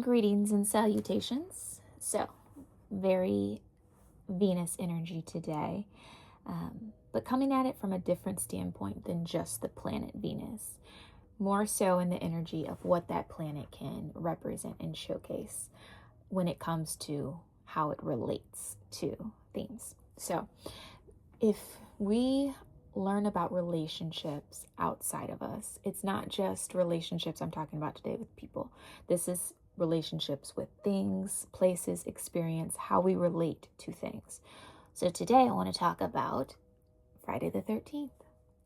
Greetings and salutations. So, very Venus energy today, but coming at it from a different standpoint than just the planet Venus. More so in the energy of what that planet can represent and showcase when it comes to how it relates to themes. So, if we learn about relationships outside of us, it's not just relationships I'm talking about today with people. This is relationships with things, places, experience, how we relate to things. So today I want to talk about Friday the 13th.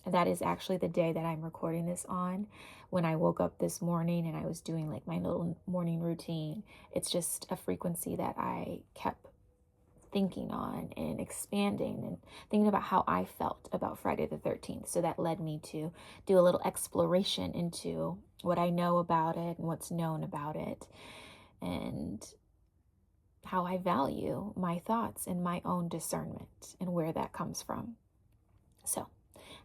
That is actually the day that I'm recording this on. When I woke up this morning and I was doing like my little morning routine, it's just a frequency that I kept thinking on and expanding and thinking about how I felt about Friday the 13th. So that led me to do a little exploration into what I know about it and what's known about it and how I value my thoughts and my own discernment and where that comes from. So,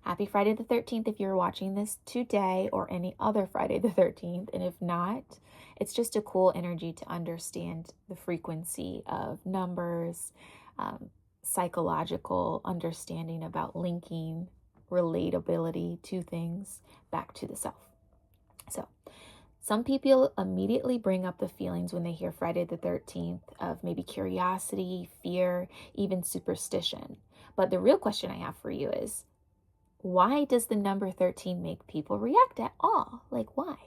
happy Friday the 13th if you're watching this today or any other Friday the 13th. And if not, it's just a cool energy to understand the frequency of numbers, psychological understanding about linking relatability to things back to the self. So, some people immediately bring up the feelings when they hear Friday the 13th of maybe curiosity, fear, even superstition. But the real question I have for you is, why does the number 13 make people react at all? Like, why?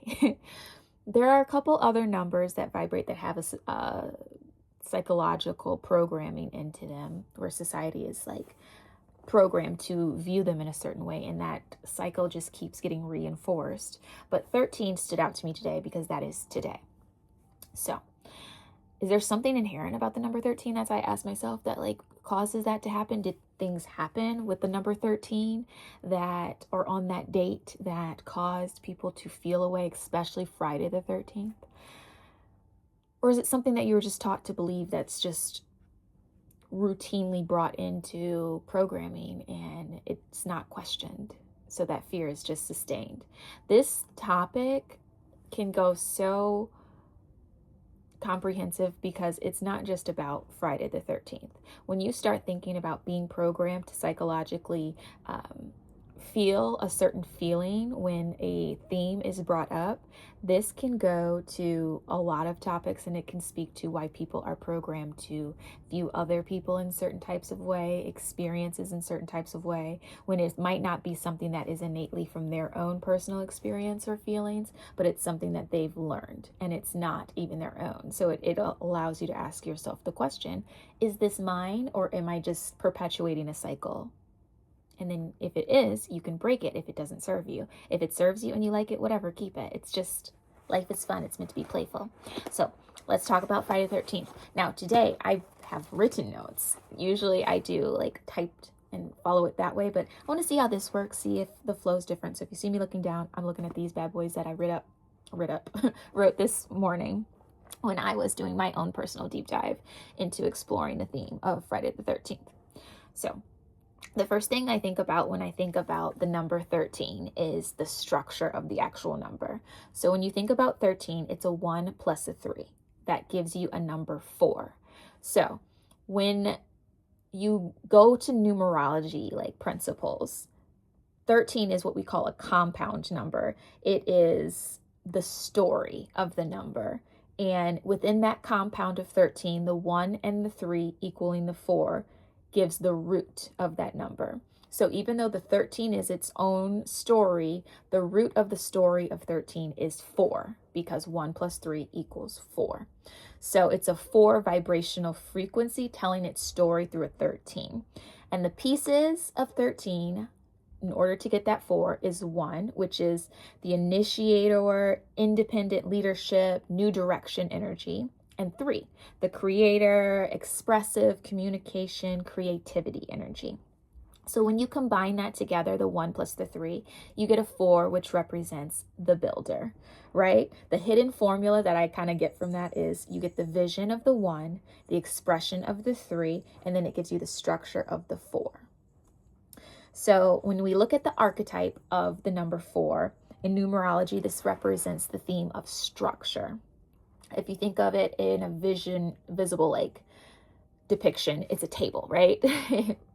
There are a couple other numbers that vibrate that have a psychological programming into them, where society is like programmed to view them in a certain way, and that cycle just keeps getting reinforced. But 13 stood out to me today because that is today. So, is there something inherent about the number 13, as I asked myself, that like causes that to happen? Did things happen with the number 13 that, or on that date, that caused people to feel away, especially Friday the 13th? Or is it something that you were just taught to believe that's just routinely brought into programming and it's not questioned, so that fear is just sustained? This topic can go so comprehensive because it's not just about Friday the 13th. When you start thinking about being programmed to psychologically feel a certain feeling when a theme is brought up, this can go to a lot of topics, and it can speak to why people are programmed to view other people in certain types of way, experiences in certain types of way, when it might not be something that is innately from their own personal experience or feelings, but it's something that they've learned and it's not even their own. So it allows you to ask yourself the question, is this mine, or am I just perpetuating a cycle? And then if it is, you can break it if it doesn't serve you. If it serves you and you like it, whatever, keep it. It's just, life is fun. It's meant to be playful. So let's talk about Friday the 13th. Now, today I have written notes. Usually I do like typed and follow it that way, but I want to see how this works, see if the flow is different. So if you see me looking down, I'm looking at these bad boys that I wrote this morning when I was doing my own personal deep dive into exploring the theme of Friday the 13th. So the first thing I think about when I think about the number 13 is the structure of the actual number. So when you think about 13, it's a 1 plus a 3. That gives you a number 4. So when you go to numerology, like principles, 13 is what we call a compound number. It is the story of the number. And within that compound of 13, the 1 and the 3 equaling the 4 gives the root of that number. So even though the 13 is its own story, the root of the story of 13 is 4, because 1 plus 3 equals 4. So it's a 4 vibrational frequency telling its story through a 13. And the pieces of 13, in order to get that 4, is 1, which is the initiator, independent leadership, new direction energy. And 3, the creator, expressive, communication, creativity energy. So when you combine that together, the 1 plus the 3, you get a 4, which represents the builder, right? The hidden formula that I kind of get from that is you get the vision of the 1, the expression of the 3, and then it gives you the structure of the 4. So when we look at the archetype of the number 4, in numerology, this represents the theme of structure. If you think of it in a visible like depiction, it's a table, right?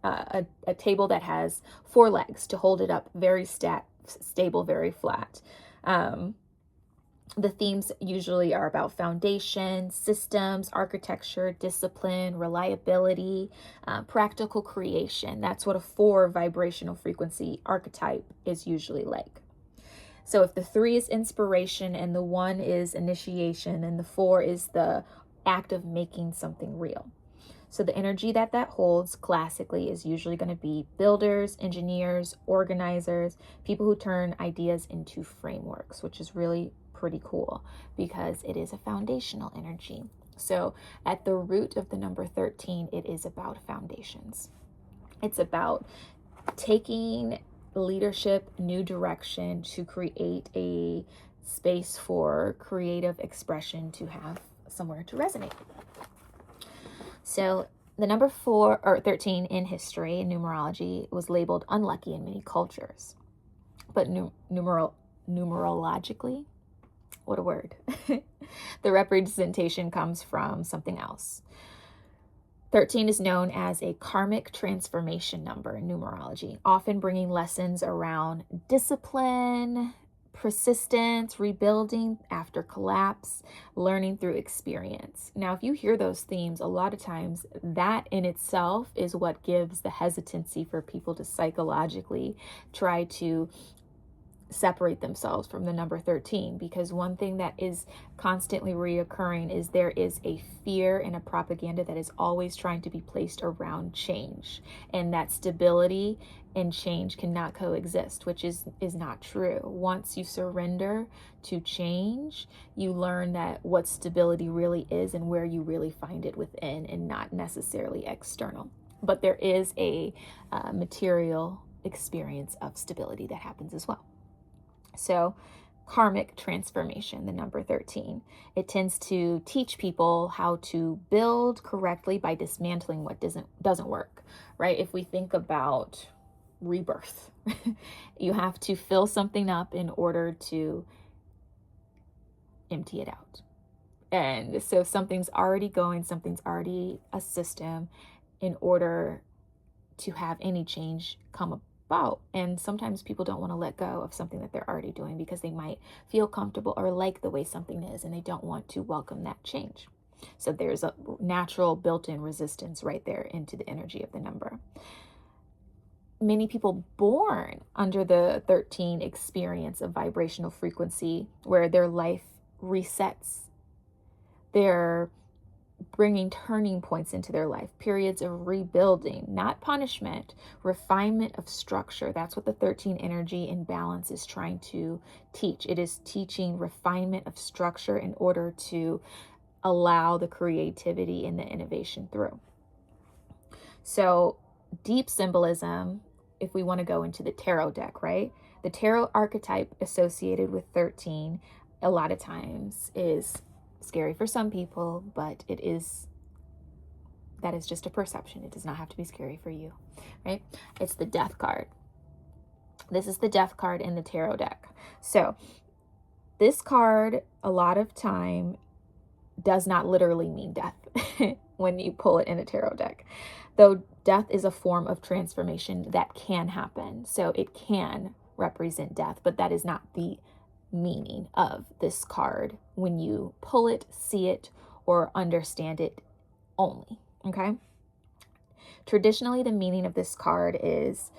a table that has 4 legs to hold it up, very stable, very flat. The themes usually are about foundation, systems, architecture, discipline, reliability, practical creation. That's what a 4 vibrational frequency archetype is usually like. So if the 3 is inspiration and the 1 is initiation and the 4 is the act of making something real. So the energy that holds classically is usually going to be builders, engineers, organizers, people who turn ideas into frameworks, which is really pretty cool because it is a foundational energy. So at the root of the number 13, it is about foundations. It's about taking leadership, new direction to create a space for creative expression to have somewhere to resonate. So the number 4 or 13 in history and numerology was labeled unlucky in many cultures. But numerologically, what a word. The representation comes from something else. 13 is known as a karmic transformation number in numerology, often bringing lessons around discipline, persistence, rebuilding after collapse, learning through experience. Now, if you hear those themes, a lot of times that in itself is what gives the hesitancy for people to psychologically try to separate themselves from the number 13, because one thing that is constantly reoccurring is there is a fear and a propaganda that is always trying to be placed around change, and that stability and change cannot coexist, which is not true. Once you surrender to change, you learn that what stability really is and where you really find it within and not necessarily external. But there is a material experience of stability that happens as well. So karmic transformation, the number 13, it tends to teach people how to build correctly by dismantling what doesn't work, right? If we think about rebirth, you have to fill something up in order to empty it out. And so something's already going, something's already a system in order to have any change come about. And sometimes people don't want to let go of something that they're already doing because they might feel comfortable or like the way something is, and they don't want to welcome that change. So there's a natural built-in resistance right there into the energy of the number. Many people born under the 13 experience a vibrational frequency where their life resets. They're bringing turning points into their life, periods of rebuilding, not punishment, refinement of structure. That's what the 13 energy in balance is trying to teach. It is teaching refinement of structure in order to allow the creativity and the innovation through. So deep symbolism, if we want to go into the tarot deck, right? The tarot archetype associated with 13 a lot of times is scary for some people, but that is just a perception. It does not have to be scary for you, right? It's the death card. This is the death card in the tarot deck. So this card, a lot of time, does not literally mean death when you pull it in a tarot deck, though death is a form of transformation that can happen. So it can represent death, but that is not the meaning of this card when you pull it, see it, or understand it only. Okay. Traditionally, the meaning of this card is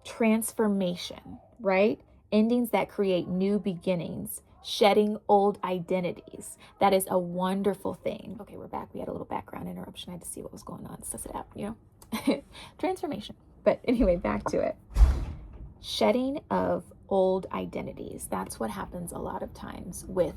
transformation, right? Endings that create new beginnings, shedding old identities. That is a wonderful thing. Okay, we're back. We had a little background interruption. I had to see what was going on, suss it out, transformation. But anyway, back to it. Shedding of old identities. That's what happens a lot of times with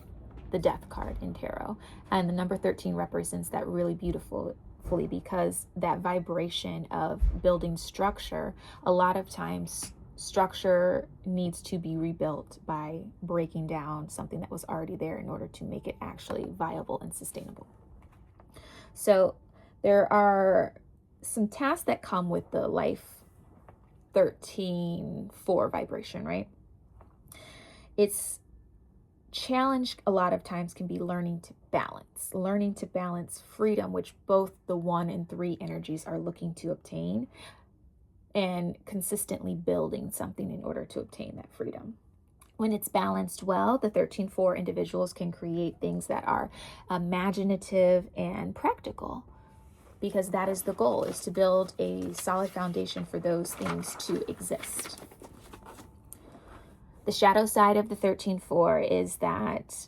the death card in tarot. And the number 13 represents that really beautifully, because that vibration of building structure, a lot of times structure needs to be rebuilt by breaking down something that was already there in order to make it actually viable and sustainable. So there are some tasks that come with the life 13-4 vibration, right? It's challenge a lot of times can be learning to balance freedom, which both the 1 and 3 energies are looking to obtain, and consistently building something in order to obtain that freedom. When it's balanced well, the 13-4 individuals can create things that are imaginative and practical, because that is the goal, is to build a solid foundation for those things to exist. The shadow side of the 13-4 is that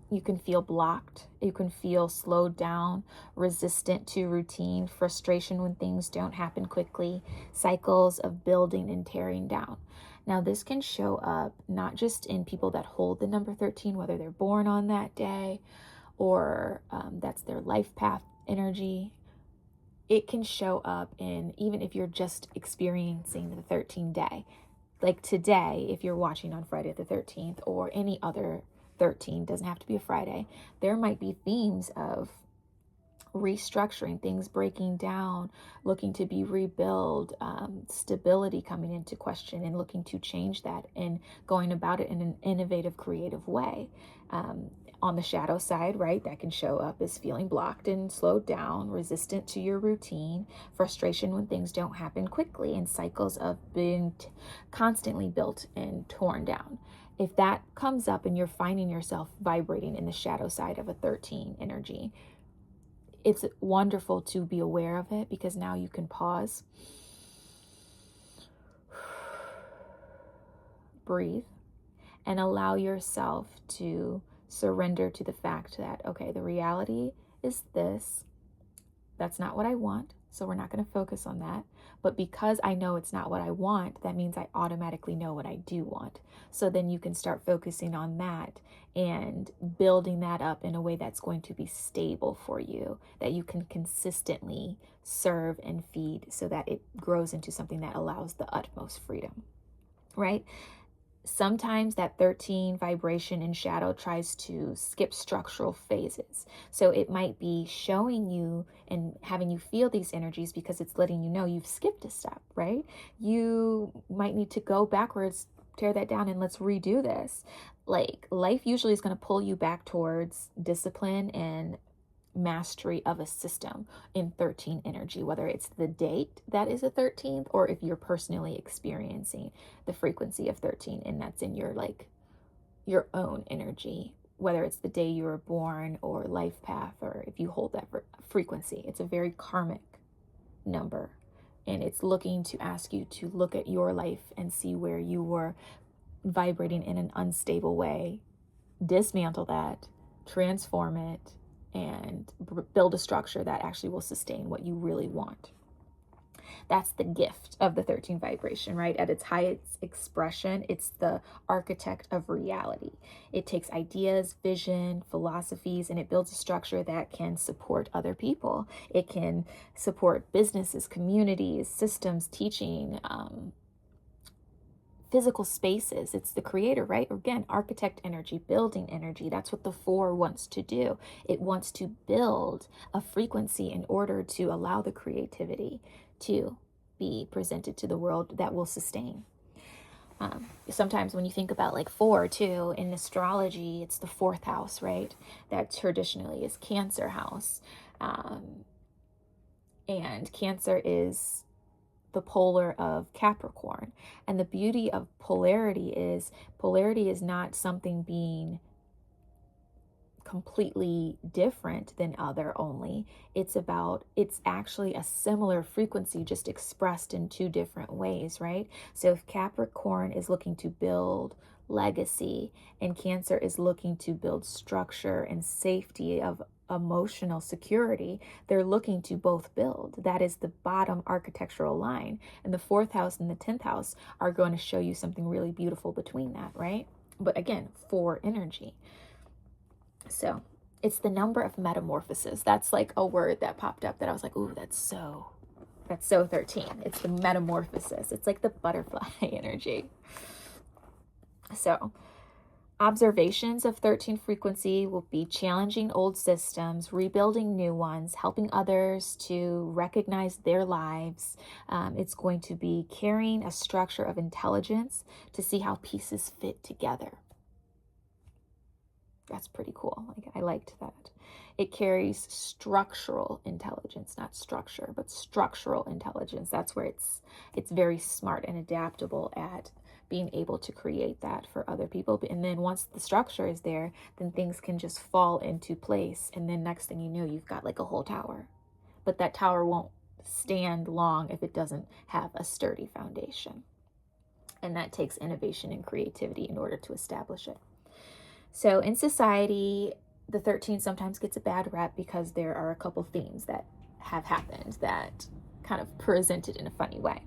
you can feel blocked, you can feel slowed down, resistant to routine, frustration when things don't happen quickly, cycles of building and tearing down. Now, this can show up not just in people that hold the number 13, whether they're born on that day or that's their life path energy. It can show up in, even if you're just experiencing the 13 day. Like today, if you're watching on Friday the 13th or any other 13, doesn't have to be a Friday, there might be themes of restructuring, things breaking down, looking to be rebuilt, stability coming into question and looking to change that and going about it in an innovative, creative way. On the shadow side, right, that can show up as feeling blocked and slowed down, resistant to your routine, frustration when things don't happen quickly, and cycles of being constantly built and torn down. If that comes up and you're finding yourself vibrating in the shadow side of a 13 energy, it's wonderful to be aware of it, because now you can pause, breathe, and allow yourself to surrender to the fact that, okay, the reality is this. That's not what I want, so we're not going to focus on that. But because I know it's not what I want, that means I automatically know what I do want. So then you can start focusing on that and building that up in a way that's going to be stable for you, that you can consistently serve and feed so that it grows into something that allows the utmost freedom, right? Sometimes that 13 vibration in shadow tries to skip structural phases. So it might be showing you and having you feel these energies because it's letting you know you've skipped a step, right? You might need to go backwards, tear that down, and let's redo this. Like, life usually is going to pull you back towards discipline and mastery of a system in 13 energy, whether it's the date that is a 13th or if you're personally experiencing the frequency of 13 and that's in your your own energy, whether it's the day you were born or life path, or if you hold that frequency. It's a very karmic number, and it's looking to ask you to look at your life and see where you were vibrating in an unstable way, dismantle that, transform it, and build a structure that actually will sustain what you really want. That's the gift of the 13 vibration, right? At its highest expression, it's the architect of reality. It takes ideas, vision, philosophies, and it builds a structure that can support other people. It can support businesses, communities, systems, teaching, physical spaces. It's the creator, right? Again, architect energy, building energy. That's what the 4 wants to do. It wants to build a frequency in order to allow the creativity to be presented to the world that will sustain. Sometimes when you think about like 4 too, in astrology, it's the 4th house, right? That traditionally is Cancer house. And Cancer is the polar of Capricorn. And the beauty of polarity is not something being completely different than other only. It's actually a similar frequency, just expressed in 2 different ways, right? So if Capricorn is looking to build legacy and Cancer is looking to build structure and safety of emotional security, they're looking to both build. That is the bottom architectural line. And the 4th house and the 10th house are going to show you something really beautiful between that, right? But again, 4 energy. So it's the number of metamorphosis. That's like a word that popped up that I was like, ooh, that's so 13. It's the metamorphosis. It's like the butterfly energy. So Observations of 13 frequency will be challenging old systems, rebuilding new ones, helping others to recognize their lives. It's going to be carrying a structure of intelligence to see how pieces fit together. That's pretty cool. I liked that. It carries structural intelligence, not structure, but structural intelligence. That's where it's very smart and adaptable at being able to create that for other people. And then once the structure is there, then things can just fall into place. And then next thing you know, you've got like a whole tower. But that tower won't stand long if it doesn't have a sturdy foundation. And that takes innovation and creativity in order to establish it. So in society, the 13 sometimes gets a bad rep because there are a couple themes that have happened that kind of presented in a funny way.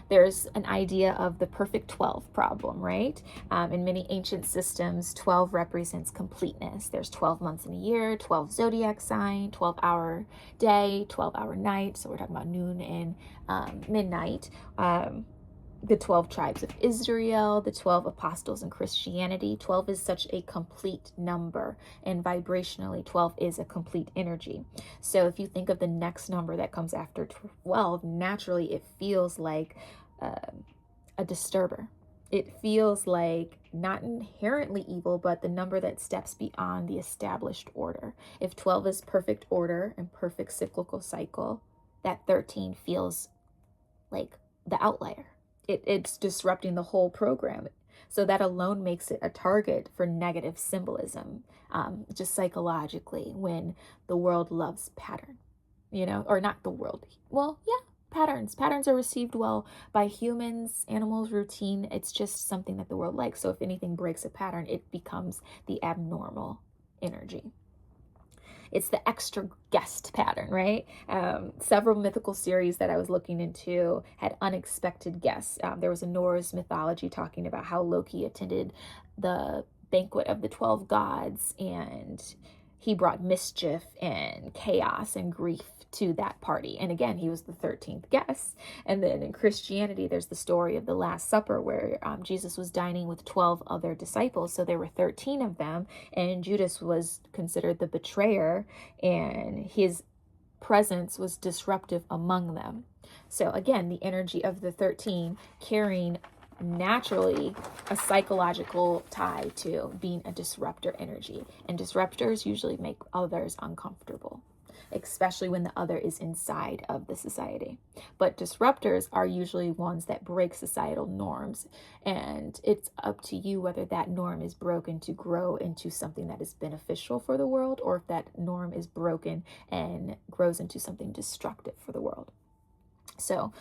There's an idea of the perfect 12 problem, right? In many ancient systems, 12 represents completeness. There's 12 months in a year, 12 zodiac sign, 12-hour day, 12-hour night. So we're talking about noon and midnight. The 12 tribes of Israel, the 12 apostles in Christianity. 12 is such a complete number, and vibrationally 12 is a complete energy. So if you think of the next number that comes after 12, naturally it feels like a disturber. It feels like not inherently evil, but the number that steps beyond the established order. If 12 is perfect order and perfect cyclical cycle, that 13 feels like the outlier. It's disrupting the whole program. So that alone makes it a target for negative symbolism, just psychologically, when the world loves pattern, or not the world. Well, yeah, patterns. Patterns are received well by humans, animals, routine. It's just something that the world likes. So if anything breaks a pattern, it becomes the abnormal energy. It's the extra guest pattern, right? Several mythical series that I was looking into had unexpected guests. There was a Norse mythology talking about how Loki attended the banquet of the 12 gods, and he brought mischief and chaos and grief to that party. And again, he was the 13th guest. And then in Christianity, there's the story of the Last Supper where Jesus was dining with 12 other disciples. So there were 13 of them, and Judas was considered the betrayer, and his presence was disruptive among them. So again, the energy of the 13 carrying naturally a psychological tie to being a disruptor energy. And disruptors usually make others uncomfortable, especially when the other is inside of the society. But disruptors are usually ones that break societal norms, and it's up to you whether that norm is broken to grow into something that is beneficial for the world, or if that norm is broken and grows into something destructive for the world. So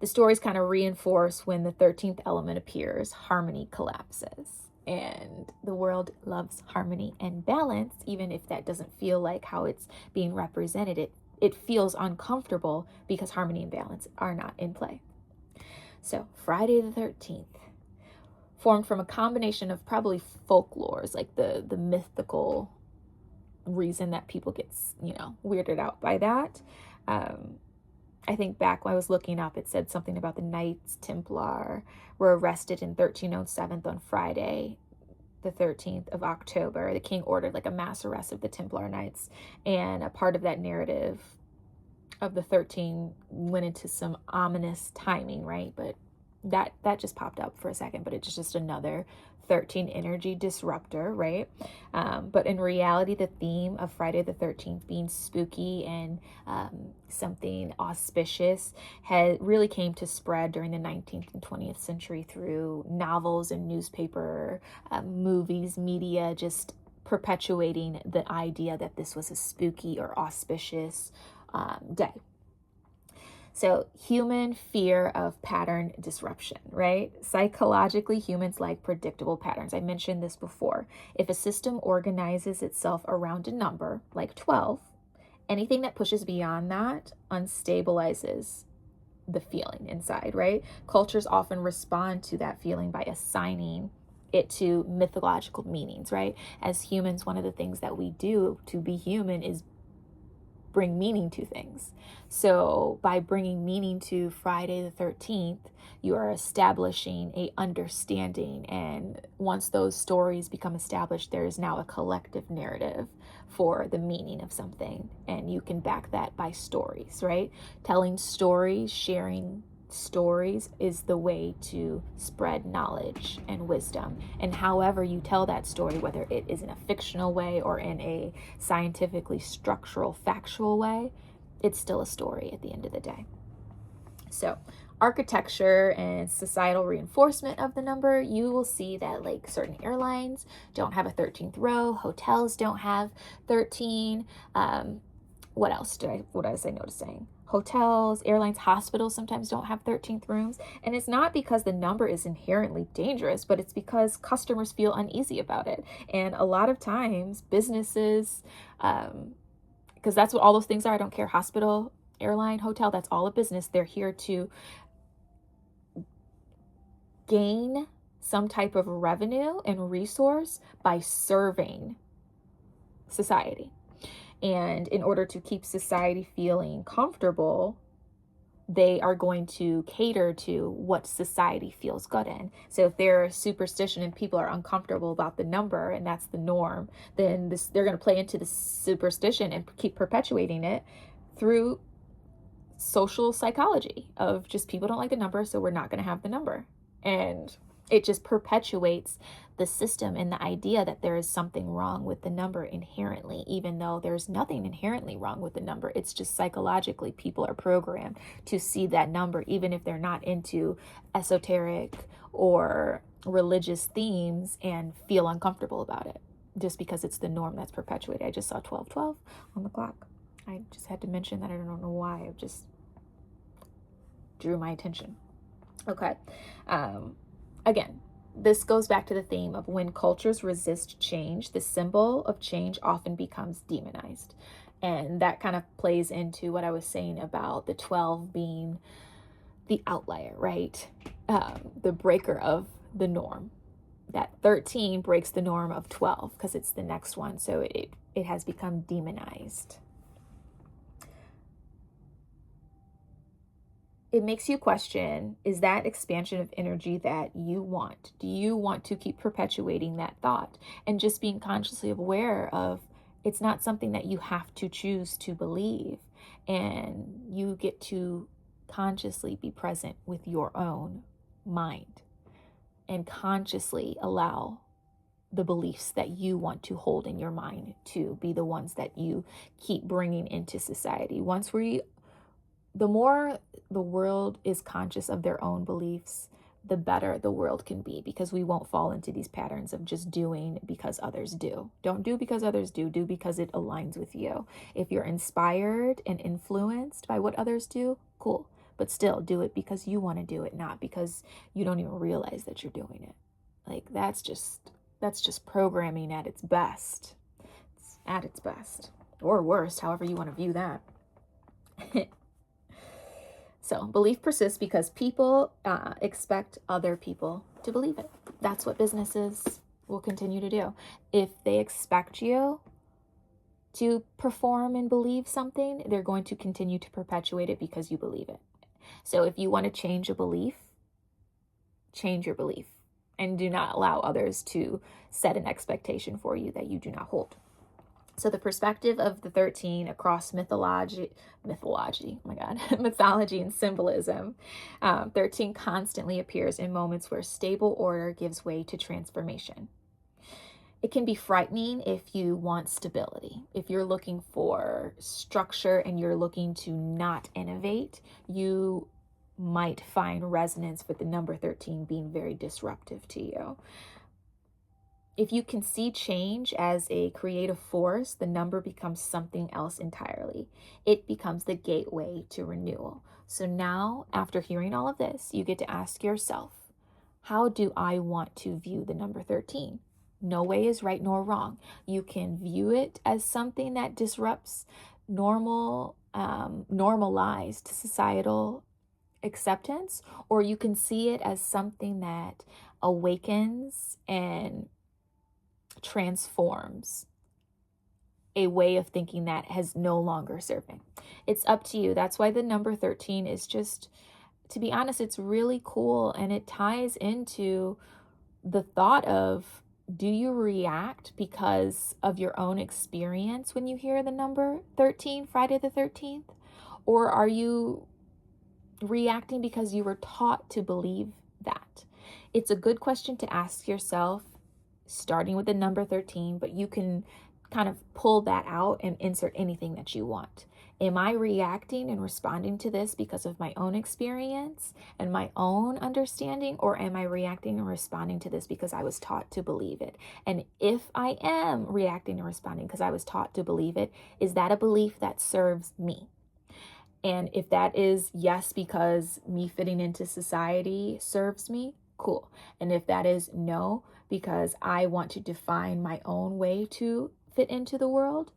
the stories kind of reinforce when the 13th element appears, harmony collapses. And the world loves harmony and balance, even if that doesn't feel like how it's being represented. It feels uncomfortable because harmony and balance are not in play. So Friday the 13th, formed from a combination of probably folklores, like the mythical reason that people get, weirded out by that. I think back when I was looking up, it said something about the Knights Templar were arrested in 1307 on Friday, the 13th of October. The king ordered like a mass arrest of the Templar Knights, and a part of that narrative of the 13 went into some ominous timing, right? But that just popped up for a second, but it's just another 13 energy disruptor, right? But in reality, the theme of Friday the 13th being spooky and something auspicious really came to spread during the 19th and 20th century through novels and newspaper, movies, media, just perpetuating the idea that this was a spooky or auspicious day. So human fear of pattern disruption, right? Psychologically, humans like predictable patterns. I mentioned this before. If a system organizes itself around a number, like 12, anything that pushes beyond that unstabilizes the feeling inside, right? Cultures often respond to that feeling by assigning it to mythological meanings, right? As humans, one of the things that we do to be human is bring meaning to things. So by bringing meaning to Friday the 13th, you are establishing a understanding. And once those stories become established, there is now a collective narrative for the meaning of something. And you can back that by stories, right? Telling stories, sharing stories is the way to spread knowledge and wisdom. And however you tell that story, whether it is in a fictional way or in a scientifically structural, factual way, it's still a story at the end of the day. So architecture and societal reinforcement of the number, you will see that like certain airlines don't have a 13th row, hotels don't have 13. What else what did I say no to saying? Hotels, airlines, hospitals sometimes don't have 13th rooms. And it's not because the number is inherently dangerous, but it's because customers feel uneasy about it. And a lot of times businesses, because that's what all those things are. I don't care. Hospital, airline, hotel, that's all a business. They're here to gain some type of revenue and resource by serving society. And in order to keep society feeling comfortable, they are going to cater to what society feels good in. So if there's superstition and people are uncomfortable about the number and that's the norm, then they're going to play into the superstition and keep perpetuating it through social psychology of just people don't like the number, so we're not going to have the number. And it just perpetuates the system and the idea that there is something wrong with the number inherently, even though there's nothing inherently wrong with the number. It's just psychologically people are programmed to see that number, even if they're not into esoteric or religious themes, and feel uncomfortable about it just because it's the norm that's perpetuated. I just saw 1212 on the clock. I just had to mention that. I don't know why. It just drew my attention. Okay. Again, this goes back to the theme of when cultures resist change, the symbol of change often becomes demonized. And that kind of plays into what I was saying about the 12 being the outlier, right? The breaker of the norm. That 13 breaks the norm of 12 because it's the next one. So it has become demonized. It makes you question, is that expansion of energy that you want? Do you want to keep perpetuating that thought? And just being consciously aware of, it's not something that you have to choose to believe. And you get to consciously be present with your own mind and consciously allow the beliefs that you want to hold in your mind to be the ones that you keep bringing into society. The more the world is conscious of their own beliefs, the better the world can be, because we won't fall into these patterns of just doing because others do. Don't do because others do because it aligns with you. If you're inspired and influenced by what others do, cool. But still do it because you want to do it, not because you don't even realize that you're doing it. Like that's just programming at its best. It's at its best. Or worst, however you want to view that. So belief persists because people expect other people to believe it. That's what businesses will continue to do. If they expect you to perform and believe something, they're going to continue to perpetuate it because you believe it. So if you want to change a belief, change your belief, and do not allow others to set an expectation for you that you do not hold. So the perspective of the 13 across mythology, oh my God, mythology and symbolism, 13 constantly appears in moments where stable order gives way to transformation. It can be frightening if you want stability. If you're looking for structure and you're looking to not innovate, you might find resonance with the number 13 being very disruptive to you. If you can see change as a creative force, the number becomes something else entirely. It becomes the gateway to renewal. So now, after hearing all of this, you get to ask yourself, how do I want to view the number 13? No way is right nor wrong. You can view it as something that disrupts normalized societal acceptance, or you can see it as something that awakens and transforms a way of thinking that has no longer serving. It's up to you. That's why the number 13 is just, to be honest, it's really cool, and it ties into the thought of, do you react because of your own experience when you hear the number 13, Friday the 13th? Or are you reacting because you were taught to believe that? It's a good question to ask yourself, starting with the number 13, but you can kind of pull that out and insert anything that you want. Am I reacting and responding to this because of my own experience and my own understanding, or am I reacting and responding to this because I was taught to believe it? And if I am reacting and responding because I was taught to believe it, is that a belief that serves me? And if that is yes, because me fitting into society serves me, cool. And if that is no, because I want to define my own way to fit into the world,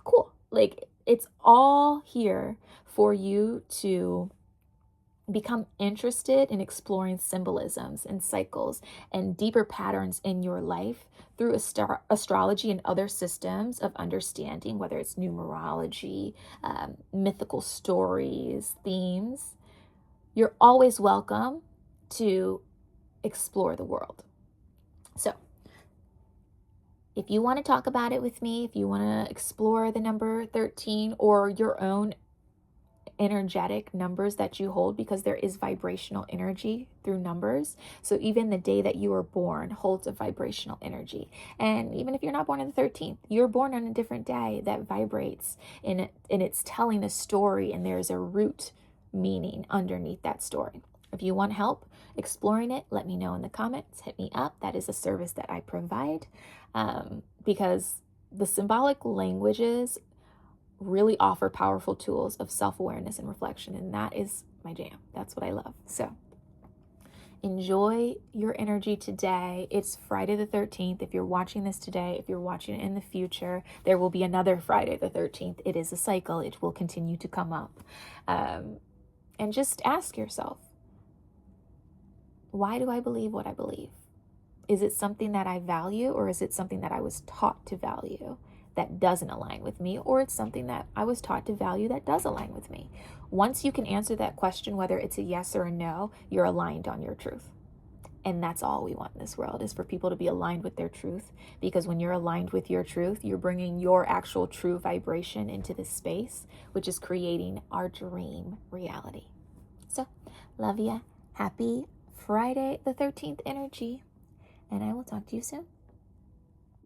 cool. Like, it's all here for you to become interested in exploring symbolisms and cycles and deeper patterns in your life through astrology and other systems of understanding, whether it's numerology, mythical stories, themes. You're always welcome to explore the world. So, if you want to talk about it with me, if you want to explore the number 13 or your own energetic numbers that you hold, because there is vibrational energy through numbers. So even the day that you were born holds a vibrational energy. And even if you're not born on the 13th, you're born on a different day that vibrates in it, and it's telling a story, and there's a root meaning underneath that story. If you want help exploring it, let me know in the comments. Hit me up. That is a service that I provide, because the symbolic languages really offer powerful tools of self-awareness and reflection, and that is my jam. That's what I love. So enjoy your energy today. It's Friday the 13th. If you're watching this today, if you're watching it in the future, there will be another Friday the 13th. It is a cycle. It will continue to come up. And just ask yourself, why do I believe what I believe? Is it something that I value, or is it something that I was taught to value that doesn't align with me, or it's something that I was taught to value that does align with me? Once you can answer that question, whether it's a yes or a no, you're aligned on your truth. And that's all we want in this world, is for people to be aligned with their truth, because when you're aligned with your truth, you're bringing your actual true vibration into this space, which is creating our dream reality. So, love ya. Happy Friday the 13th energy, and I will talk to you soon.